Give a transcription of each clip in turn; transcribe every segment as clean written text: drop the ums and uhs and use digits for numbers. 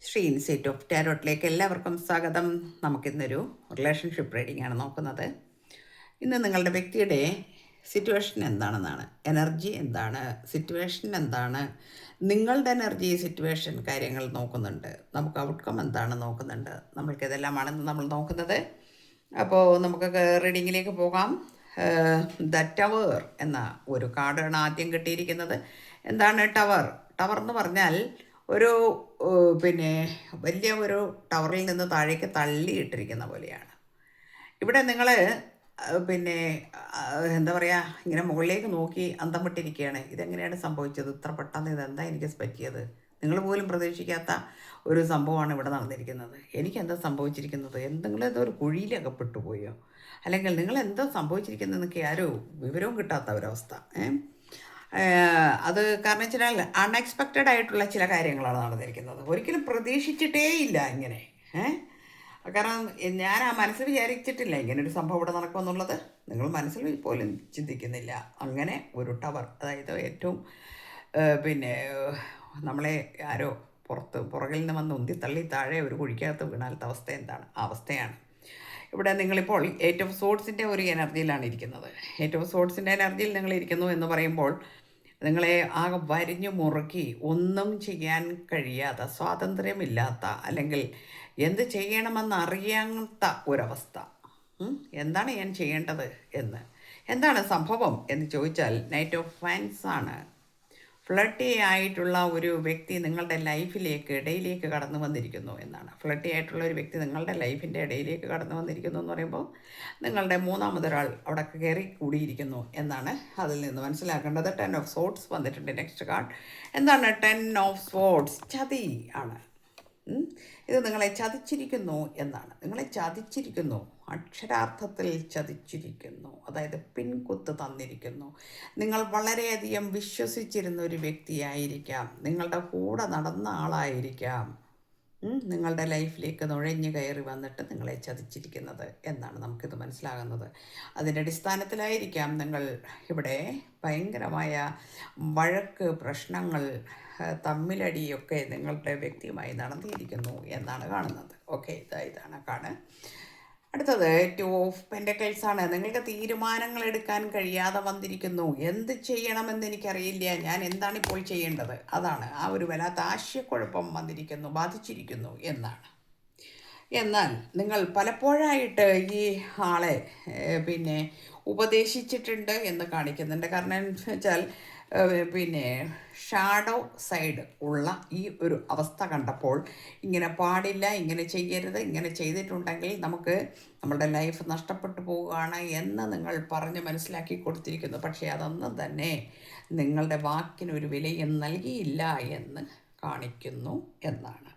Shri insight of ടാരോട്ടിലേക്ക് എല്ലാവർക്കും സ്വാഗതം. നമുക്കിന്നൊരു റിലേഷൻഷിപ്പ് റീഡിംഗ് ആണ് നോക്കുന്നത്. ഇന്ന് നിങ്ങളുടെ വ്യക്തിയുടെ സിറ്റുവേഷൻ എന്താണെന്നാണ്, എനർജി എന്താണ്, സിറ്റുവേഷൻ എന്താണ്, നിങ്ങളുടെ എനർജി സിറ്റുവേഷൻ കാര്യങ്ങൾ നോക്കുന്നുണ്ട്, നമുക്ക് ഔട്ട്കം എന്താണ് നോക്കുന്നുണ്ട്. നമ്മൾക്കിതെല്ലാമാണെന്ന് നമ്മൾ നോക്കുന്നത്. അപ്പോൾ നമുക്ക് റീഡിങ്ങിലേക്ക് പോകാം. ദ ടവർ എന്ന ഒരു കാർഡാണ് ആദ്യം കിട്ടിയിരിക്കുന്നത്. എന്താണ് ടവർ? ടവർ എന്ന് പറഞ്ഞാൽ ഒരു പിന്നെ വലിയ ഒരു ടവറിൽ നിന്ന് താഴേക്ക് തള്ളിയിട്ടിരിക്കുന്ന പോലെയാണ്. ഇവിടെ നിങ്ങൾ പിന്നെ എന്താ പറയുക, ഇങ്ങനെ മുകളിലേക്ക് നോക്കി അന്തം വിട്ടിരിക്കുകയാണ്. ഇതെങ്ങനെയാണ് സംഭവിച്ചത്? ഇത്ര പെട്ടെന്ന് ഇതെന്താ എനിക്ക് പറ്റിയത്? നിങ്ങൾ പോലും പ്രതീക്ഷിക്കാത്ത ഒരു സംഭവമാണ് ഇവിടെ നടന്നിരിക്കുന്നത്. എനിക്കെന്താ സംഭവിച്ചിരിക്കുന്നത്? എന്തെങ്കിലും ഏതോ ഒരു കുഴിയിൽ അകപ്പെട്ടു പോയോ, അല്ലെങ്കിൽ നിങ്ങൾ എന്താ സംഭവിച്ചിരിക്കുന്നതെന്നൊക്കെ ആരോ വിവരവും കിട്ടാത്ത ഒരവസ്ഥ. അത് കാരണം വെച്ചാൽ അൺഎക്സ്പെക്റ്റഡ് ആയിട്ടുള്ള ചില കാര്യങ്ങളാണ് നടന്നിരിക്കുന്നത്. ഒരിക്കലും പ്രതീക്ഷിച്ചിട്ടേ ഇല്ല ഇങ്ങനെ. കാരണം ഞാൻ ആ മനസ്സിൽ വിചാരിച്ചിട്ടില്ല ഇങ്ങനെ ഒരു സംഭവം ഇവിടെ നടക്കുമെന്നുള്ളത്. നിങ്ങൾ മനസ്സിൽ പോലും ചിന്തിക്കുന്നില്ല. അങ്ങനെ ഒരു ടവർ, അതായത് ഏറ്റവും പിന്നെ നമ്മളെ ആരോ പുറകിൽ നിന്ന് വന്ന് ഉന്തിത്തള്ളി താഴെ ഒരു കുഴിക്കകത്ത് വീണാലത്തെ അവസ്ഥ എന്താണ്, ആ അവസ്ഥയാണ്. ഇവിടെ നിങ്ങളിപ്പോൾ എയ്റ്റ് ഓഫ് സോഡ്സിൻ്റെ ഒരു എനർജിയിലാണ് ഇരിക്കുന്നത്. എയ്റ്റ് ഓഫ് സോഡ്സിൻ്റെ എനർജിയിൽ നിങ്ങൾ ഇരിക്കുന്നു എന്ന് പറയുമ്പോൾ നിങ്ങളെ ആകെ വരിഞ്ഞു മുറുക്കി ഒന്നും ചെയ്യാൻ കഴിയാത്ത, സ്വാതന്ത്ര്യമില്ലാത്ത, അല്ലെങ്കിൽ എന്ത് ചെയ്യണമെന്ന് അറിയാത്ത ഒരവസ്ഥ. എന്താണ് ഞാൻ ചെയ്യേണ്ടത് എന്ന്, എന്താണ് സംഭവം എന്ന് ചോദിച്ചാൽ നൈറ്റ് ഓഫ് ഫാൻസ് ആണ്. ഫ്ലട്ടി ആയിട്ടുള്ള ഒരു വ്യക്തി നിങ്ങളുടെ ലൈഫിലേക്ക് ഇടയിലേക്ക് കടന്നു വന്നിരിക്കുന്നു എന്നാണ്. ഫ്ലട്ടി ആയിട്ടുള്ള ഒരു വ്യക്തി നിങ്ങളുടെ ലൈഫിൻ്റെ ഇടയിലേക്ക് കടന്നു വന്നിരിക്കുന്നു എന്ന് പറയുമ്പോൾ നിങ്ങളുടെ മൂന്നാമതൊരാൾ അവിടെ കയറി കൂടിയിരിക്കുന്നു എന്നാണ് അതിൽ നിന്ന് മനസ്സിലാക്കേണ്ടത്. 10 ഓഫ് സോഡ്സ് വന്നിട്ടുണ്ട്. നെക്സ്റ്റ് കാർഡ് എന്താണ്? 10 ഓഫ് സോഡ്സ്. ചതി ആണ്. ഇത് നിങ്ങളെ ചതിച്ചിരിക്കുന്നു എന്നാണ്. നിങ്ങളെ ചതിച്ചിരിക്കുന്നു, അക്ഷരാർത്ഥത്തിൽ ചതിച്ചിരിക്കുന്നു. അതായത് പിൻകുത്ത് തന്നിരിക്കുന്നു. നിങ്ങൾ വളരെയധികം വിശ്വസിച്ചിരുന്ന ഒരു വ്യക്തിയായിരിക്കാം, നിങ്ങളുടെ കൂടെ നടന്ന ആളായിരിക്കാം, നിങ്ങളുടെ ലൈഫിലേക്ക് നുഴഞ്ഞു കയറി വന്നിട്ട് നിങ്ങളെ ചതിച്ചിരിക്കുന്നത് എന്നാണ് നമുക്കിത് മനസ്സിലാകുന്നത്. അതിൻ്റെ അടിസ്ഥാനത്തിലായിരിക്കാം നിങ്ങൾ ഇവിടെ ഭയങ്കരമായ വഴക്ക്, പ്രശ്നങ്ങൾ, തമ്മിലടിയൊക്കെ നിങ്ങളുടെ വ്യക്തിയുമായി നടന്നിരിക്കുന്നു എന്നാണ് കാണുന്നത്. ഓക്കെ, ഇതാണ് കാണ്. അടുത്തത് 2 ഓഫ് പെൻറ്റക്കിൾസ് ആണ്. നിങ്ങൾക്ക് തീരുമാനങ്ങൾ എടുക്കാൻ കഴിയാതെ വന്നിരിക്കുന്നു. എന്ത് ചെയ്യണമെന്ന് എനിക്കറിയില്ല, ഞാൻ എന്താണ് ഇപ്പോൾ ചെയ്യേണ്ടത്, അതാണ് ആ ഒരു വല്ലാത്ത ആശയക്കുഴപ്പം വന്നിരിക്കുന്നു, ബാധിച്ചിരിക്കുന്നു എന്നാണ്. എന്നാൽ നിങ്ങൾ പലപ്പോഴായിട്ട് ഈ ആളെ പിന്നെ ഉപദേശിച്ചിട്ടുണ്ട് എന്ന് കാണിക്കുന്നുണ്ട്. കാരണം എന്ന് വെച്ചാൽ പിന്നെ ഷാഡോ സൈഡ് ഉള്ള ഈ ഒരു അവസ്ഥ കണ്ടപ്പോൾ ഇങ്ങനെ പാടില്ല, ഇങ്ങനെ ചെയ്യരുത്, ഇങ്ങനെ ചെയ്തിട്ടുണ്ടെങ്കിൽ നമുക്ക് നമ്മളുടെ ലൈഫ് നഷ്ടപ്പെട്ടു പോവുകയാണ് എന്ന് നിങ്ങൾ പറഞ്ഞ് മനസ്സിലാക്കി കൊടുത്തിരിക്കുന്നു. പക്ഷേ അതൊന്നും തന്നെ നിങ്ങളുടെ വാക്കിനൊരു വിലയും നൽകിയില്ല എന്ന് കാണിക്കുന്നു എന്നാണ്.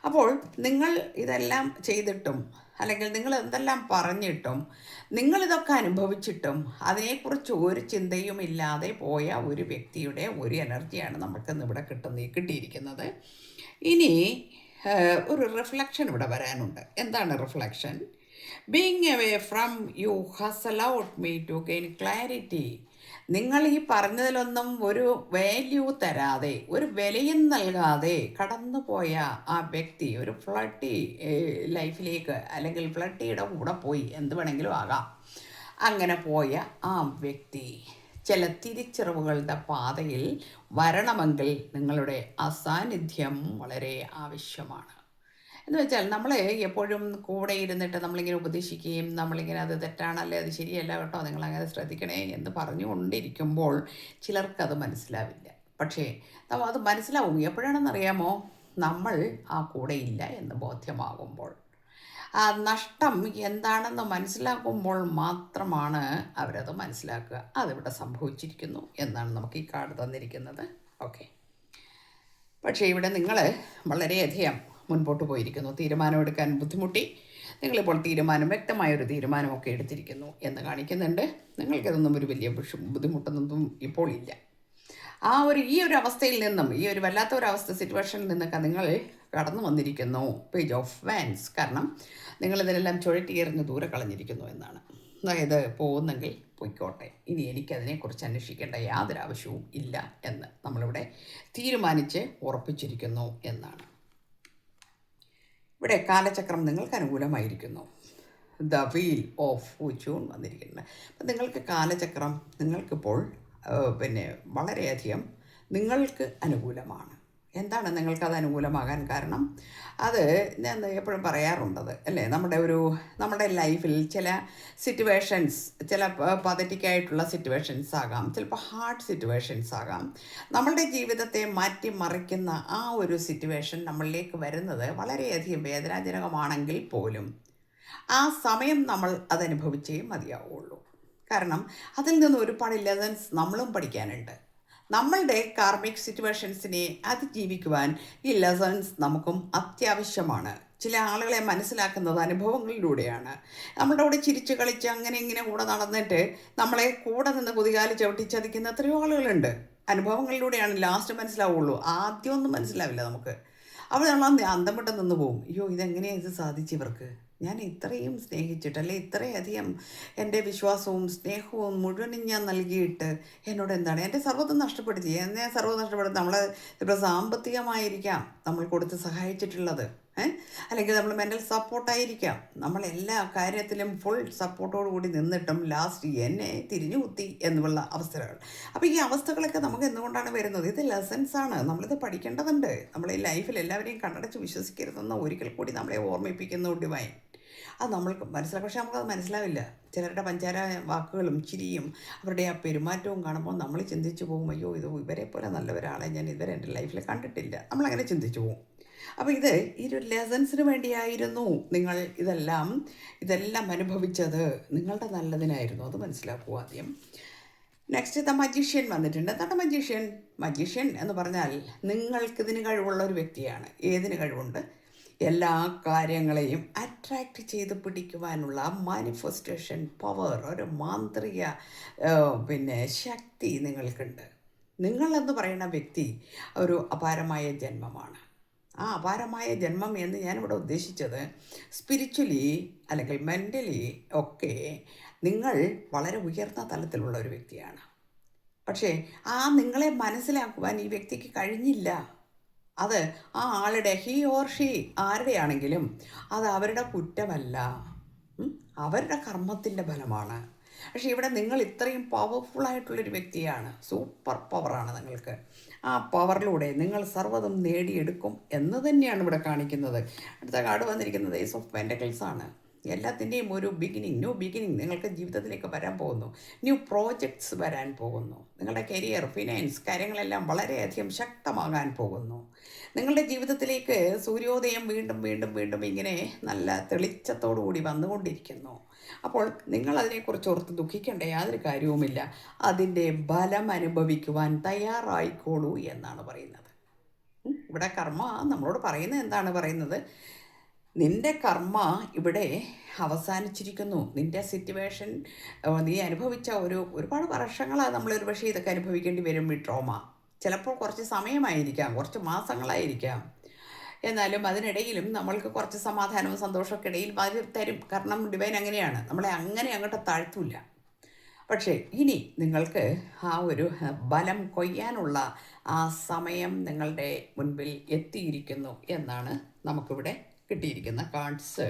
അപ്പോൾ നിങ്ങൾ ഇതെല്ലാം ചെയ്തിട്ടും, അല്ലെങ്കിൽ നിങ്ങൾ എന്തെല്ലാം പറഞ്ഞിട്ടും, നിങ്ങളിതൊക്കെ അനുഭവിച്ചിട്ടും അതിനെക്കുറിച്ച് ഒരു ചിന്തയും ഇല്ലാതെ പോയ ഒരു വ്യക്തിയുടെ ഒരു എനർജിയാണ് നമുക്കിന്ന് ഇവിടെ കിട്ടിയിരിക്കുന്നത്. ഇനി ഒരു റിഫ്ലക്ഷൻ ഇവിടെ വരാനുണ്ട്. എന്താണ് reflection? Being away from you hustle out me to gain clarity. നിങ്ങൾ ഈ പറഞ്ഞതിലൊന്നും ഒരു വാല്യൂ തരാതെ, ഒരു വിലയും നൽകാതെ കടന്നുപോയ ആ വ്യക്തി ഒരു ഫ്ലട്ടി ലൈഫിലേക്ക്, അല്ലെങ്കിൽ ഫ്ലട്ടിയുടെ കൂടെ പോയി, എന്ത് വേണമെങ്കിലും ആകാം, അങ്ങനെ പോയ ആ വ്യക്തി ചില തിരിച്ചറിവുകളുടെ പാതയിൽ വരണമെങ്കിൽ നിങ്ങളുടെ അസാന്നിധ്യം വളരെ ആവശ്യമാണ്. എന്ന് വെച്ചാൽ നമ്മൾ എപ്പോഴും കൂടെ ഇരുന്നിട്ട് നമ്മളിങ്ങനെ ഉപദേശിക്കുകയും നമ്മളിങ്ങനെ അത് തെറ്റാണല്ലേ, അത് ശരിയല്ല കേട്ടോ, നിങ്ങളങ്ങനെ ശ്രദ്ധിക്കണേ എന്ന് പറഞ്ഞുകൊണ്ടിരിക്കുമ്പോൾ ചിലർക്കത് മനസ്സിലാവില്ല. പക്ഷേ അത് മനസ്സിലാവും എപ്പോഴാണെന്നറിയാമോ? നമ്മൾ ആ കൂടെ ഇല്ല എന്ന് ബോധ്യമാകുമ്പോൾ, ആ നഷ്ടം എന്താണെന്ന് മനസ്സിലാക്കുമ്പോൾ മാത്രമാണ് അവരത് മനസ്സിലാക്കുക. അതിവിടെ സംഭവിച്ചിരിക്കുന്നു എന്നാണ് നമുക്ക് ഈ കാർഡ് തന്നിരിക്കുന്നത്. ഓക്കെ, പക്ഷേ ഇവിടെ നിങ്ങൾ വളരെയധികം മുൻപോട്ട് പോയിരിക്കുന്നു. തീരുമാനമെടുക്കാൻ ബുദ്ധിമുട്ടി നിങ്ങളിപ്പോൾ വ്യക്തമായൊരു തീരുമാനമൊക്കെ എടുത്തിരിക്കുന്നു എന്ന് കാണിക്കുന്നുണ്ട്. നിങ്ങൾക്കതൊന്നും ഒരു വലിയ ബുദ്ധിമുട്ടൊന്നും ഇപ്പോൾ ഇല്ല. ഈ ഒരു അവസ്ഥയിൽ നിന്നും, ഈ ഒരു വല്ലാത്ത ഒരു സിറ്റുവേഷനിൽ നിന്നൊക്കെ നിങ്ങൾ കടന്നു വന്നിരിക്കുന്നു. Page of wands. കാരണം നിങ്ങളിതിനെല്ലാം ചുഴറ്റിയെറിഞ്ഞ് ദൂരെ കളഞ്ഞിരിക്കുന്നു എന്നാണ്. അതായത് പോകുന്നെങ്കിൽ പൊയ്ക്കോട്ടെ, ഇനി എനിക്കതിനെക്കുറിച്ച് അന്വേഷിക്കേണ്ട യാതൊരു ആവശ്യവും ഇല്ല എന്ന് നമ്മളിവിടെ തീരുമാനിച്ച് ഉറപ്പിച്ചിരിക്കുന്നു എന്നാണ്. ഇവിടെ കാലചക്രം നിങ്ങൾക്ക് അനുകൂലമായിരിക്കുന്നു. ദ വീൽ ഓഫ് ഫോർച്യൂൺ വന്നിരിക്കുന്നത്. അപ്പം നിങ്ങൾക്ക് കാലചക്രം നിങ്ങൾക്കിപ്പോൾ പിന്നെ വളരെയധികം നിങ്ങൾക്ക് അനുകൂലമാണ്. എന്താണ് നിങ്ങൾക്കത് അനുകൂലമാകാൻ കാരണം? അത് ഞാൻ എപ്പോഴും പറയാറുണ്ടത് അല്ലേ, നമ്മുടെ ലൈഫിൽ ചില സിറ്റുവേഷൻസ്, ചില പതറ്റിക്കായിട്ടുള്ള സിറ്റുവേഷൻസ് ആകാം, ചിലപ്പോൾ ഹാർഡ് സിറ്റുവേഷൻസ് ആകാം. നമ്മളുടെ ജീവിതത്തെ മാറ്റിമറിക്കുന്ന ആ ഒരു സിറ്റുവേഷൻ നമ്മളിലേക്ക് വരുന്നത് വളരെയധികം വേദനാജനകമാണെങ്കിൽ പോലും ആ സമയം നമ്മൾ അതനുഭവിച്ചേ മതിയാവുള്ളൂ. കാരണം അതിൽ നിന്ന് ഒരുപാട് ലെസൺസ് നമ്മളും പഠിക്കാനുണ്ട്. നമ്മളുടെ കാർമിക് സിറ്റുവേഷൻസിനെ അതിജീവിക്കുവാൻ ഈ ലെസൺസ് നമുക്കും അത്യാവശ്യമാണ്. ചില ആളുകളെ മനസ്സിലാക്കുന്നത് അനുഭവങ്ങളിലൂടെയാണ്. നമ്മുടെ കൂടെ ചിരിച്ച് കളിച്ച് അങ്ങനെ ഇങ്ങനെ കൂടെ നടന്നിട്ട് നമ്മളെ കൂടെ നിന്ന് കുതികാല് ചവിട്ടിച്ചതിക്കുന്ന എത്രയോ ആളുകളുണ്ട്. അനുഭവങ്ങളിലൂടെയാണ് ലാസ്റ്റ് മനസ്സിലാവുള്ളൂ. ആദ്യമൊന്നും മനസ്സിലാവില്ല നമുക്ക്. അപ്പോൾ നമ്മൾ അന്തം വിട്ട് നിന്ന് പോവും. അയ്യോ, ഇതെങ്ങനെയാണ് ഇത് സാധിച്ചവർക്ക്? ഞാൻ ഇത്രയും സ്നേഹിച്ചിട്ട്, അല്ലെ ഇത്രയധികം എൻ്റെ വിശ്വാസവും സ്നേഹവും മുഴുവനും ഞാൻ നൽകിയിട്ട് എന്നോട് എന്താണ് എൻ്റെ സർവ്വതും നഷ്ടപ്പെടുത്തി. എന്നെ സർവ്വം നഷ്ടപ്പെടുത്തി. നമ്മൾ ഇപ്പോൾ സാമ്പത്തികമായിരിക്കാം നമ്മൾ കൊടുത്ത് സഹായിച്ചിട്ടുള്ളത്, അല്ലെങ്കിൽ നമ്മൾ മെൻ്റൽ സപ്പോർട്ടായിരിക്കാം. നമ്മളെല്ലാ കാര്യത്തിലും ഫുൾ സപ്പോർട്ടോടു കൂടി നിന്നിട്ടും ലാസ്റ്റ് എന്നെ തിരിഞ്ഞു കുത്തി എന്നുള്ള അവസ്ഥകൾ. അപ്പോൾ ഈ അവസ്ഥകളൊക്കെ നമുക്ക് എന്തുകൊണ്ടാണ് വരുന്നത്? ഇത് ലെസൺസാണ്. നമ്മളിത് പഠിക്കേണ്ടതുണ്ട്. നമ്മൾ ഈ ലൈഫിൽ എല്ലാവരെയും കണ്ണടച്ച് വിശ്വസിക്കരുതെന്ന് ഒരിക്കൽ കൂടി നമ്മളെ ഓർമ്മിപ്പിക്കുന്നു ഡിവൈൻ. അത് നമ്മൾക്ക് മനസ്സിലാക്കും. പക്ഷെ നമുക്കത് മനസ്സിലാവില്ല. ചിലരുടെ പഞ്ചാര വാക്കുകളും ചിരിയും അവരുടെ ആ പെരുമാറ്റവും കാണുമ്പോൾ നമ്മൾ ചിന്തിച്ചു പോകും, അയ്യോ ഇവരെ പോലെ നല്ലൊരാളെ ഞാൻ ഇതുവരെ എൻ്റെ ലൈഫിൽ കണ്ടിട്ടില്ല. നമ്മളങ്ങനെ ചിന്തിച്ചു പോകും. അപ്പോൾ ഇത് ഈ ഒരു ലെസൺസിന് വേണ്ടിയായിരുന്നു നിങ്ങൾ ഇതെല്ലാം അനുഭവിച്ചത്. നിങ്ങളുടെ നല്ലതിനായിരുന്നു. അത് മനസ്സിലാക്കുക ആദ്യം. നെക്സ്റ്റ് ദ മജീഷ്യൻ വന്നിട്ടുണ്ട്. എന്താണ് മജീഷ്യൻ? മജീഷ്യൻ എന്ന് പറഞ്ഞാൽ നിങ്ങൾക്കിതിന് കഴിവുള്ള ഒരു വ്യക്തിയാണ്. ഏതിന് കഴിവുണ്ട്? എല്ലാ കാര്യങ്ങളെയും അട്രാക്റ്റ് ചെയ്ത് പിടിക്കുവാനുള്ള മാനിഫെസ്റ്റേഷൻ പവർ, ഒരു മാന്ത്രിക ശക്തി നിങ്ങൾക്കുണ്ട്. നിങ്ങളെന്ന് പറയുന്ന വ്യക്തി ഒരു അപാരമായ ജന്മമാണ്. ആ അപാരമായ ജന്മം എന്ന് ഞാനിവിടെ ഉദ്ദേശിച്ചത് സ്പിരിച്വലി അല്ലെങ്കിൽ മെൻ്റലി ഒക്കെ നിങ്ങൾ വളരെ ഉയർന്ന തലത്തിലുള്ള ഒരു വ്യക്തിയാണ്. പക്ഷേ ആ നിങ്ങളെ മനസ്സിലാക്കുവാൻ ഈ വ്യക്തിക്ക് കഴിഞ്ഞില്ല. അത് ആ ആളുടെ ഹി ഓർ ഷീ ആരുടെയാണെങ്കിലും അത് അവരുടെ കുറ്റമല്ല, അവരുടെ കർമ്മത്തിൻ്റെ ഫലമാണ്. പക്ഷേ ഇവിടെ നിങ്ങൾ ഇത്രയും പവർഫുള്ളായിട്ടുള്ളൊരു വ്യക്തിയാണ്. സൂപ്പർ പവറാണ് നിങ്ങൾക്ക്. ആ പവറിലൂടെ നിങ്ങൾ സർവ്വതും നേടിയെടുക്കും എന്ന് തന്നെയാണ് ഇവിടെ കാണിക്കുന്നത്. അടുത്ത കാർഡ് വന്നിരിക്കുന്നത് ഏസ് ഓഫ് പെൻറ്റക്കിൾസ് ആണ്. എല്ലാത്തിൻ്റെയും ഒരു ന്യൂ ബിഗിനിങ് നിങ്ങൾക്ക് ജീവിതത്തിലേക്ക് വരാൻ പോകുന്നു. ന്യൂ പ്രോജക്ട്സ് വരാൻ പോകുന്നു. നിങ്ങളുടെ കരിയർ, ഫിനാൻസ് കാര്യങ്ങളെല്ലാം വളരെയധികം ശക്തമാകാൻ പോകുന്നു. നിങ്ങളുടെ ജീവിതത്തിലേക്ക് സൂര്യോദയം വീണ്ടും വീണ്ടും വീണ്ടും ഇങ്ങനെ നല്ല തെളിച്ചത്തോടു കൂടി വന്നുകൊണ്ടിരിക്കുന്നു. അപ്പോൾ നിങ്ങൾ അതിനെക്കുറിച്ച് ഓർത്ത് ദുഃഖിക്കേണ്ട യാതൊരു കാര്യവുമില്ല. അതിൻ്റെ ഫലം അനുഭവിക്കുവാൻ തയ്യാറായിക്കോളൂ എന്നാണ് പറയുന്നത്. ഇവിടെ കർമ്മ നമ്മളോട് പറയുന്നത് എന്താണ് പറയുന്നത്? നിൻ്റെ കർമ്മ ഇവിടെ അവസാനിച്ചിരിക്കുന്നു. നിൻ്റെ സിറ്റുവേഷൻ, നീ അനുഭവിച്ച ഒരുപാട് വർഷങ്ങളാണ് നമ്മളൊരു പക്ഷേ ഇതൊക്കെ അനുഭവിക്കേണ്ടി വരും. ഈ ട്രോമ ചിലപ്പോൾ കുറച്ച് സമയമായിരിക്കാം, കുറച്ച് മാസങ്ങളായിരിക്കാം. എന്നാലും അതിനിടയിലും നമ്മൾക്ക് കുറച്ച് സമാധാനവും സന്തോഷമൊക്കെ ഇടയിൽ തരും. കാരണം ഡിവൈൻ അങ്ങനെയാണ്, നമ്മളെ അങ്ങനെ അങ്ങോട്ട് താഴ്ത്തൂല. പക്ഷേ ഇനി നിങ്ങൾക്ക് ആ ഒരു ബലം കൊയ്യാനുള്ള ആ സമയം നിങ്ങളുടെ മുൻപിൽ എത്തിയിരിക്കുന്നു എന്നാണ് നമുക്കിവിടെ കിട്ടിയിരിക്കുന്ന കാർഡ്സ്.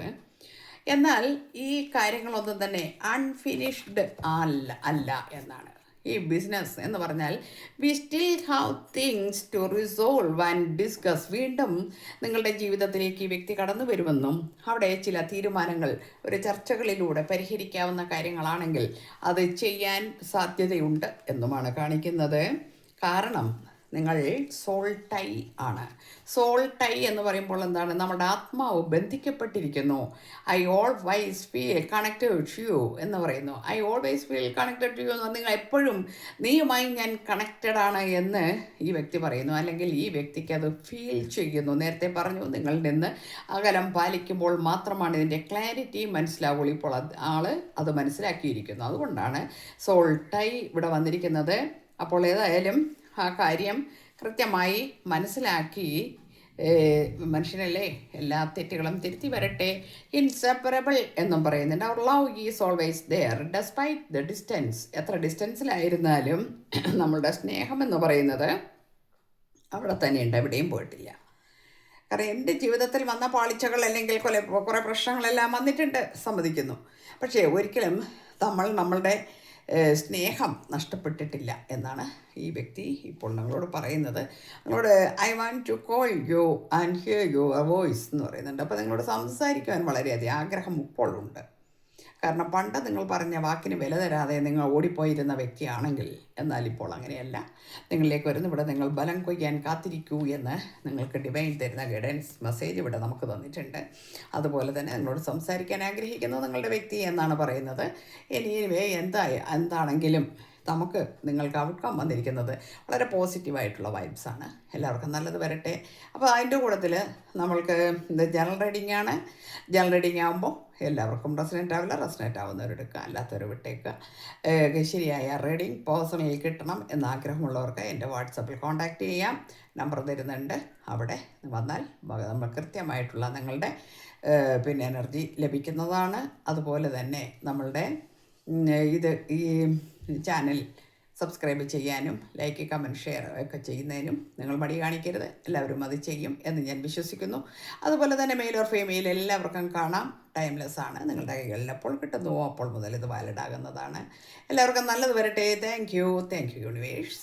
എന്നാൽ ഈ കാര്യങ്ങളൊന്നും തന്നെ അൺഫിനിഷ്ഡ് അല്ല എന്നാണ്. ഈ ബിസിനസ് എന്ന് പറഞ്ഞാൽ we still have things to resolve and discuss. വീണ്ടും നിങ്ങളുടെ ജീവിതത്തിലേക്ക് ഈ വ്യക്തി കടന്നു വരുമെന്നും അവിടെ ചില തീരുമാനങ്ങൾ ഒരു ചർച്ചകളിലൂടെ പരിഹരിക്കാവുന്ന കാര്യങ്ങളാണെങ്കിൽ അത് ചെയ്യാൻ സാധ്യതയുണ്ട് എന്നുമാണ് കാണിക്കുന്നത്. കാരണം നിങ്ങൾ സോൾ ടൈ ആണ്. സോൾ ടൈ എന്ന് പറയുമ്പോൾ എന്താണ്? നമ്മുടെ ആത്മാവ് ബന്ധിക്കപ്പെട്ടിരിക്കുന്നു. I always feel connected to you എന്ന് പറയുന്നു. I always feel connected to you എന്ന് നിങ്ങൾ എപ്പോഴും നീയുമായി ഞാൻ കണക്റ്റഡ് ആണ് എന്ന് ഈ വ്യക്തി പറയുന്നു, അല്ലെങ്കിൽ ഈ വ്യക്തിക്ക് അത് ഫീൽ ചെയ്യുന്നു. നേരത്തെ പറഞ്ഞു, നിങ്ങളിൽ നിന്ന് അകലം പാലിക്കുമ്പോൾ മാത്രമാണ് ഇതിൻ്റെ ക്ലാരിറ്റി മനസ്സിലാവുള്ളൂ. ഇപ്പോൾ ആള് അത് മനസ്സിലാക്കിയിരിക്കുന്നു. അതുകൊണ്ടാണ് സോൾ ടൈ ഇവിടെ വന്നിരിക്കുന്നത്. അപ്പോൾ ഏതായാലും ആ കാര്യം കൃത്യമായി മനസ്സിലാക്കി മനുഷ്യനല്ലേ, എല്ലാ തെറ്റുകളും തിരുത്തി വരട്ടെ. ഇൻസെപ്പറബിൾ എന്നും പറയുന്നുണ്ട്. അവർ love is always there despite the distance. എത്ര ഡിസ്റ്റൻസിലായിരുന്നാലും നമ്മളുടെ സ്നേഹം എന്ന് പറയുന്നത് അവിടെ തന്നെയുണ്ട്, എവിടെയും പോയിട്ടില്ല. കാരണം എൻ്റെ ജീവിതത്തിൽ വന്ന പാളിച്ചകൾ അല്ലെങ്കിൽ കുറേ പ്രശ്നങ്ങളെല്ലാം വന്നിട്ടുണ്ട്, സമ്മതിക്കുന്നു. പക്ഷേ ഒരിക്കലും നമ്മളുടെ സ്നേഹം നഷ്ടപ്പെട്ടിട്ടില്ല എന്നാണ് ഈ വ്യക്തി ഇപ്പോൾ നിങ്ങളോട് പറയുന്നത്. നിങ്ങളോട് I want to call you and hear your voice എന്ന് പറയുന്നുണ്ട്. അപ്പോൾ നിങ്ങളോട് സംസാരിക്കുവാൻ വളരെയധികം ആഗ്രഹം ഇപ്പോൾ ഉണ്ട്. കാരണം പണ്ട് നിങ്ങൾ പറഞ്ഞ വാക്കിന് വില തരാതെ നിങ്ങൾ ഓടിപ്പോയിരുന്ന വ്യക്തിയാണെങ്കിൽ, എന്നാൽ ഇപ്പോൾ അങ്ങനെയല്ല. നിങ്ങളിലേക്ക് വരുന്ന ഇവിടെ നിങ്ങൾ ബലം കൊയ്യാൻ കാത്തിരിക്കൂ എന്ന് നിങ്ങൾക്ക് ഡിവൈൻ തരുന്ന ഗൈഡൻസ് മെസ്സേജ് ഇവിടെ നമുക്ക് തന്നിട്ടുണ്ട്. അതുപോലെ തന്നെ നിങ്ങളോട് സംസാരിക്കാൻ ആഗ്രഹിക്കുന്നത് നിങ്ങളുടെ വ്യക്തി എന്നാണ് പറയുന്നത്. ഇനിവേ എന്താണെങ്കിലും നിങ്ങൾക്ക് ഔട്ട്കം വന്നിരിക്കുന്നത് വളരെ പോസിറ്റീവായിട്ടുള്ള വൈബ്സാണ്. എല്ലാവർക്കും നല്ലത് വരട്ടെ. അപ്പോൾ അതിൻ്റെ കൂട്ടത്തിൽ നമ്മൾക്ക് ജനറൽ റീഡിംഗ് ആണ്. ജനറൽ റീഡിംഗ് ആകുമ്പോൾ എല്ലാവർക്കും റെസനേറ്റ് ആവില്ല, റെസനേറ്റ് ആവുന്നവരെടുക്കുക, അല്ലാത്തവർ വിട്ടേക്കുക. ശരിയായ റീഡിംഗ് പേഴ്സണലി കിട്ടണം എന്ന് ആഗ്രഹമുള്ളവർക്ക് എൻ്റെ വാട്സപ്പിൽ കോൺടാക്റ്റ് ചെയ്യാം. നമ്പർ തരുന്നുണ്ട്, അവിടെ വന്നാൽ നമ്മൾ കൃത്യമായിട്ടുള്ള നിങ്ങളുടെ എനർജി ലഭിക്കുന്നതാണ്. അതുപോലെ തന്നെ നമ്മളുടെ ഈ ചാനൽ സബ്സ്ക്രൈബ് ചെയ്യാനും ലൈക്ക്, കമൻറ്റ്, ഷെയർ ഒക്കെ ചെയ്യുന്നതിനും നിങ്ങൾ മടി കാണിക്കരുത്. എല്ലാവരും അത് ചെയ്യും എന്ന് ഞാൻ വിശ്വസിക്കുന്നു. അതുപോലെ തന്നെ മെയിൽ ഓർ ഫീമെയിൽ എല്ലാവർക്കും കാണാം. ടൈംലെസ് ആണ്. നിങ്ങളുടെ കൈകളിൽ എപ്പോൾ കിട്ടുന്നുവോ അപ്പോൾ മുതൽ ഇത് വാലിഡ് ആകുന്നതാണ്. എല്ലാവർക്കും നല്ലത് വരട്ടെ. Thank you universe.